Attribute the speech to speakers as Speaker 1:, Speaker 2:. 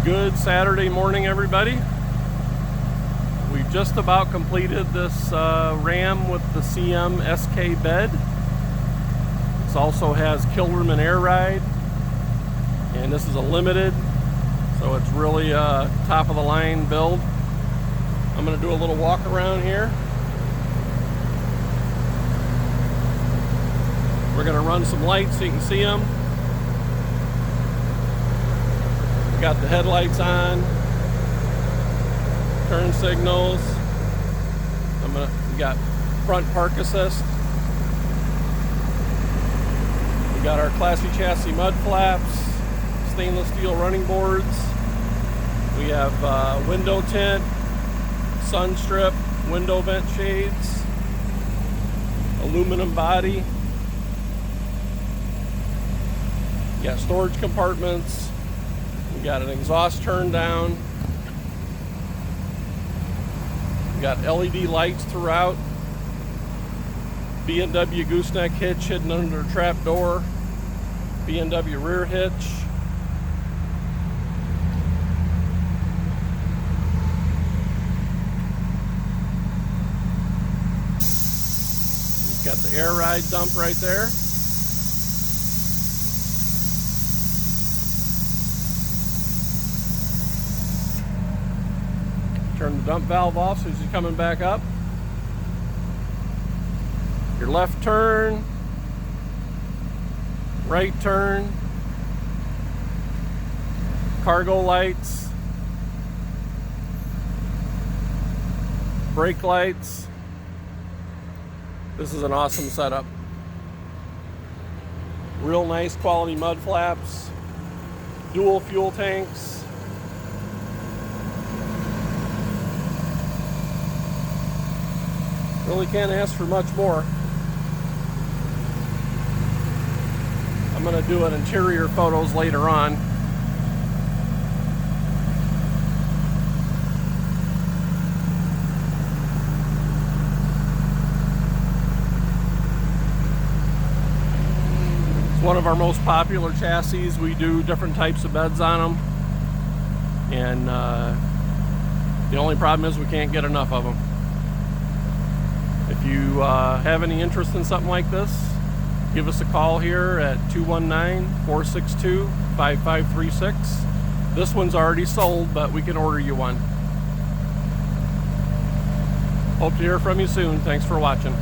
Speaker 1: Good Saturday morning, everybody. We've just about completed this Ram with the CM SK bed. This also has Kelderman air ride, and this is a limited, so it's really a top of the line build. I'm going to do a little walk around here. We're going to run some lights so you can see them. We got the headlights on, turn signals. We got front park assist. We got our classy chassis mud flaps, stainless steel running boards. We have window tint, sun strip, window vent shades, aluminum body. We got storage compartments. We got an exhaust turn down. We got LED lights throughout. B&W gooseneck hitch hidden under a trap door. B&W rear hitch. We've got the air ride dump right there. Turn the dump valve off so as you're coming back up. Your left turn, right turn, cargo lights, brake lights. This is an awesome setup. Real nice quality mud flaps, dual fuel tanks. Really can't ask for much more. I'm going to do an interior photos later on. It's one of our most popular chassis. We do different types of beds on them. And the only problem is we can't get enough of them. If you have any interest in something like this, give us a call here at 219-462-5536. This one's already sold, but we can order you one. Hope to hear from you soon. Thanks for watching.